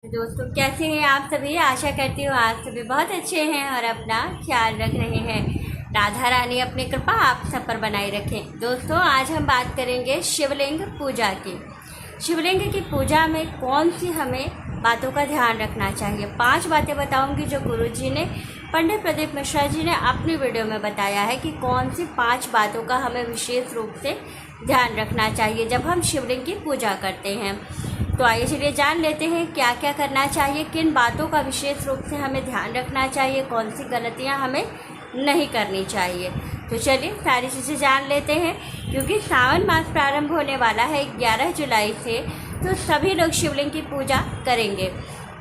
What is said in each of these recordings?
दोस्तों, कैसे हैं आप सभी। आशा करती हूँ आप सभी बहुत अच्छे हैं और अपना ख्याल रख रहे हैं। राधा रानी अपनी कृपा आप सब पर बनाए रखें। दोस्तों, आज हम बात करेंगे शिवलिंग पूजा की। शिवलिंग की पूजा में कौन सी हमें बातों का ध्यान रखना चाहिए। 5 बातें बताऊंगी जो गुरुजी ने, पंडित प्रदीप मिश्रा जी ने अपनी वीडियो में बताया है कि कौन सी 5 बातों का हमें विशेष रूप से ध्यान रखना चाहिए जब हम शिवलिंग की पूजा करते हैं। तो आइए चलिए जान लेते हैं क्या क्या करना चाहिए, किन बातों का विशेष रूप से हमें ध्यान रखना चाहिए, कौन सी गलतियां हमें नहीं करनी चाहिए। तो चलिए सारी चीज़ें जान लेते हैं। क्योंकि सावन मास प्रारंभ होने वाला है 11 जुलाई से, तो सभी लोग शिवलिंग की पूजा करेंगे।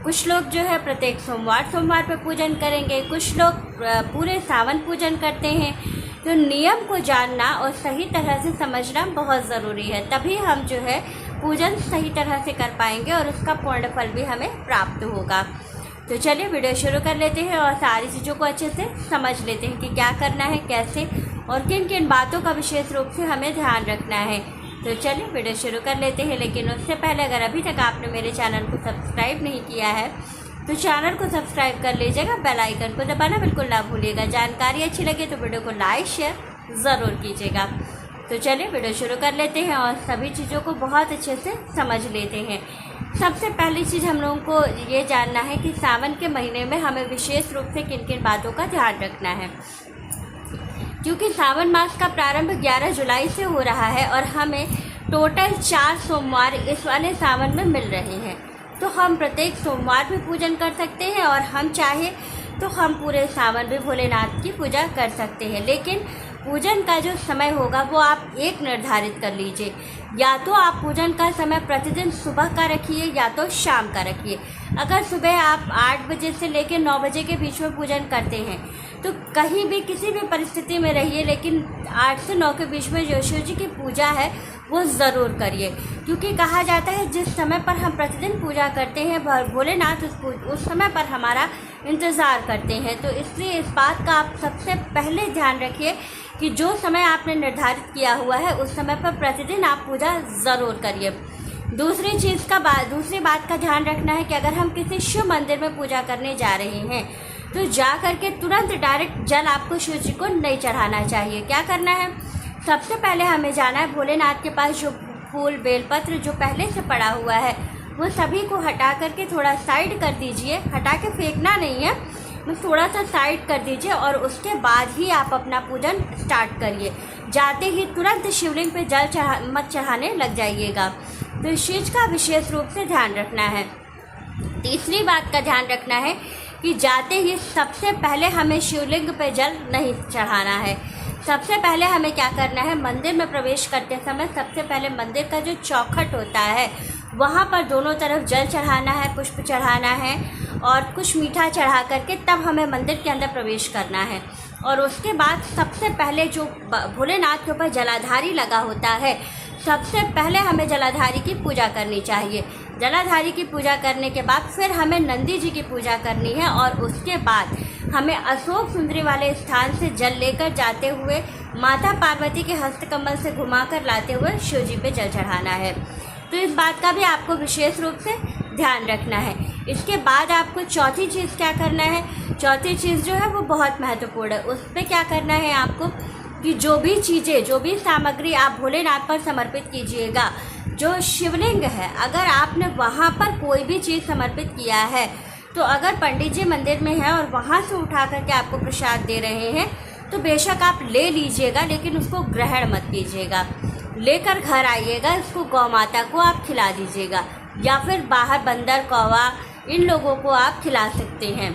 कुछ लोग जो है प्रत्येक सोमवार पर पूजन करेंगे, कुछ लोग पूरे सावन पूजन करते हैं। तो नियम को जानना और सही तरह से समझना बहुत ज़रूरी है, तभी हम जो है पूजन सही तरह से कर पाएंगे और उसका पूर्ण फल भी हमें प्राप्त होगा। तो चलिए वीडियो शुरू कर लेते हैं और सारी चीज़ों को अच्छे से समझ लेते हैं कि क्या करना है, कैसे और किन किन बातों का विशेष रूप से हमें ध्यान रखना है। तो चलिए वीडियो शुरू कर लेते हैं। लेकिन उससे पहले अगर अभी तक आपने मेरे चैनल को सब्सक्राइब नहीं किया है तो चैनल को सब्सक्राइब कर लीजिएगा, बेल आइकन को दबाना बिल्कुल ना भूलिएगा। जानकारी अच्छी लगे तो वीडियो को लाइक शेयर ज़रूर कीजिएगा। तो चलिए वीडियो शुरू कर लेते हैं और सभी चीज़ों को बहुत अच्छे से समझ लेते हैं। सबसे पहली चीज़ हम लोगों को ये जानना है कि सावन के महीने में हमें विशेष रूप से किन किन बातों का ध्यान रखना है। क्योंकि सावन मास का प्रारंभ 11 जुलाई से हो रहा है और हमें टोटल 4 सोमवार इस वाले सावन में मिल रहे हैं। तो हम प्रत्येक सोमवार भी पूजन कर सकते हैं और हम चाहे तो हम पूरे सावन भी भोलेनाथ की पूजा कर सकते हैं। लेकिन पूजन का जो समय होगा वो आप एक निर्धारित कर लीजिए। या तो आप पूजन का समय प्रतिदिन सुबह का रखिए या तो शाम का रखिए। अगर सुबह आप 8 बजे से लेकर 9 बजे के बीच में पूजन करते हैं तो कहीं भी किसी भी परिस्थिति में रहिए, लेकिन 8 से 9 के बीच में जो शिव जी की पूजा है वो ज़रूर करिए। क्योंकि कहा जाता है जिस समय पर हम प्रतिदिन पूजा करते हैं भोलेनाथ उस समय पर हमारा इंतज़ार करते हैं। तो इसलिए इस बात का आप सबसे पहले ध्यान रखिए कि जो समय आपने निर्धारित किया हुआ है उस समय पर प्रतिदिन आप पूजा ज़रूर करिए। दूसरी बात का ध्यान रखना है कि अगर हम किसी शिव मंदिर में पूजा करने जा रहे हैं तो जा करके तुरंत डायरेक्ट जल आपको शिव जी को नहीं चढ़ाना चाहिए। क्या करना है, सबसे पहले हमें जाना है भोलेनाथ के पास। जो फूल बेलपत्र जो पहले से पड़ा हुआ है वो सभी को हटा करके थोड़ा साइड कर दीजिए। हटा के फेंकना नहीं है, बस थोड़ा सा साइड कर दीजिए और उसके बाद ही आप अपना पूजन स्टार्ट करिए। जाते ही तुरंत शिवलिंग पे जल मत चढ़ाने लग जाइएगा। तो इस चीज़ का विशेष रूप से ध्यान रखना है। तीसरी बात का ध्यान रखना है कि जाते ही सबसे पहले हमें शिवलिंग पे जल नहीं चढ़ाना है। सबसे पहले हमें क्या करना है, मंदिर में प्रवेश करते समय सबसे पहले मंदिर का जो चौखट होता है वहाँ पर दोनों तरफ जल चढ़ाना है, पुष्प चढ़ाना है और कुछ मीठा चढ़ा करके तब हमें मंदिर के अंदर प्रवेश करना है। और उसके बाद सबसे पहले जो भोलेनाथ के ऊपर जलाधारी लगा होता है, सबसे पहले हमें जलाधारी की पूजा करनी चाहिए। जलाधारी की पूजा करने के बाद फिर हमें नंदी जी की पूजा करनी है और उसके बाद हमें अशोक सुंदरी वाले स्थान से जल लेकर जाते हुए माता पार्वती के हस्तकमल से घुमाकर लाते हुए शिव जी पे जल चढ़ाना है। तो इस बात का भी आपको विशेष रूप से ध्यान रखना है। इसके बाद आपको चौथी चीज़ क्या करना है, चौथी चीज़ जो है वो बहुत महत्वपूर्ण है। उस पर क्या करना है आपको कि जो भी सामग्री आप भोलेनाथ पर समर्पित कीजिएगा, जो शिवलिंग है अगर आपने वहाँ पर कोई भी चीज़ समर्पित किया है तो अगर पंडित जी मंदिर में हैं और वहाँ से उठा करके आपको प्रसाद दे रहे हैं तो बेशक आप ले लीजिएगा, लेकिन उसको ग्रहण मत कीजिएगा। लेकर घर आइएगा, इसको गौ माता को आप खिला दीजिएगा या फिर बाहर बंदर कौवा इन लोगों को आप खिला सकते हैं।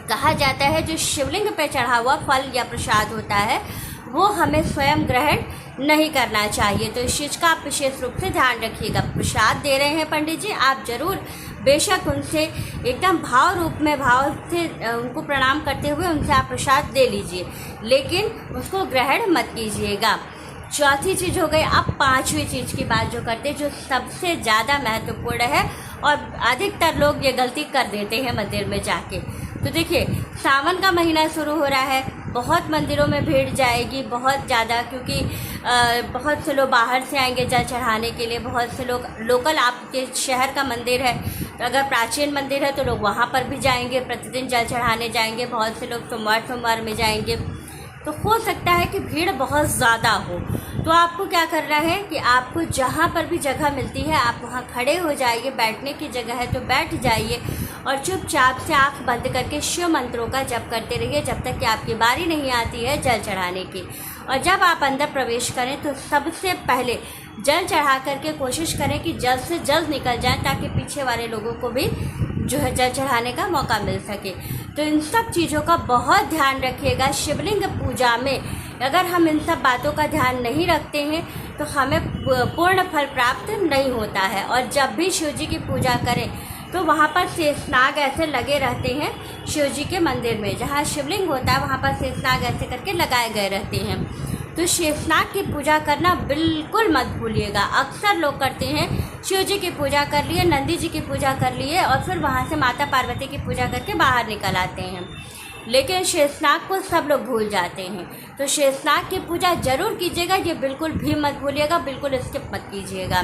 कहा जाता है जो शिवलिंग पे चढ़ा हुआ फल या प्रसाद होता है वो हमें स्वयं ग्रहण नहीं करना चाहिए। तो इस चीज़ का आप विशेष रूप से ध्यान रखिएगा। प्रसाद दे रहे हैं पंडित जी, आप ज़रूर बेशक उनसे एकदम भाव रूप में भाव से उनको प्रणाम करते हुए उनसे आप प्रसाद दे लीजिए, लेकिन उसको ग्रहण मत कीजिएगा। चौथी चीज़ हो गई। अब 5वीं चीज़ की बात जो करते हैं, जो सबसे ज़्यादा महत्वपूर्ण है और अधिकतर लोग ये गलती कर देते हैं मंदिर में जाके। तो देखिए सावन का महीना शुरू हो रहा है, बहुत मंदिरों में भीड़ जाएगी बहुत ज़्यादा, क्योंकि बहुत से लोग बाहर से आएंगे जल चढ़ाने के लिए, बहुत से लोग लोकल आपके शहर का मंदिर है तो अगर प्राचीन मंदिर है तो लोग वहाँ पर भी जाएंगे, प्रतिदिन जल चढ़ाने जाएंगे। बहुत से लोग सोमवार में जाएंगे। तो हो सकता है कि भीड़ बहुत ज़्यादा हो, तो आपको क्या करना है कि आपको जहाँ पर भी जगह मिलती है आप वहाँ खड़े हो जाइए। बैठने की जगह है तो बैठ जाइए और चुपचाप से आँख बंद करके शिव मंत्रों का जप करते रहिए जब तक कि आपकी बारी नहीं आती है जल चढ़ाने की। और जब आप अंदर प्रवेश करें तो सबसे पहले जल चढ़ा करके कोशिश करें कि जल्द से जल्द निकल जाए, ताकि पीछे वाले लोगों को भी जो है जल चढ़ाने का मौका मिल सके। तो इन सब चीज़ों का बहुत ध्यान रखिएगा। शिवलिंग पूजा में अगर हम इन सब बातों का ध्यान नहीं रखते हैं तो हमें पूर्ण फल प्राप्त नहीं होता है। और जब भी शिव जी की पूजा करें तो वहाँ पर शेषनाग ऐसे लगे रहते हैं। शिव जी के मंदिर में जहाँ शिवलिंग होता है वहाँ पर शेषनाग ऐसे करके लगाए गए रहते हैं। तो शेषनाग की पूजा करना बिल्कुल मत भूलिएगा। अक्सर लोग करते हैं, शिव जी की पूजा कर लिए, नंदी जी की पूजा कर लिए और फिर वहाँ से माता पार्वती की पूजा करके बाहर निकल आते हैं, लेकिन शेषनाग को सब लोग भूल जाते हैं। तो शेषनाग की पूजा ज़रूर कीजिएगा, ये बिल्कुल भी मत भूलिएगा, बिल्कुल स्किप मत कीजिएगा,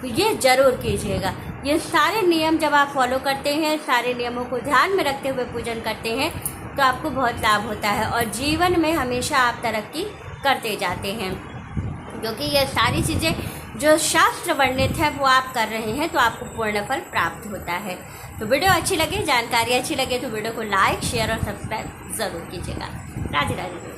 ये ज़रूर कीजिएगा। ये सारे नियम जब आप फॉलो करते हैं, सारे नियमों को ध्यान में रखते हुए पूजन करते हैं तो आपको बहुत लाभ होता है और जीवन में हमेशा आप तरक्की करते जाते हैं, क्योंकि ये सारी चीज़ें जो शास्त्र वर्णित है वो आप कर रहे हैं तो आपको पूर्ण फल प्राप्त होता है। तो वीडियो अच्छी लगे, जानकारी अच्छी लगे तो वीडियो को लाइक, शेयर और सब्सक्राइब ज़रूर कीजिएगा। राधे राधे।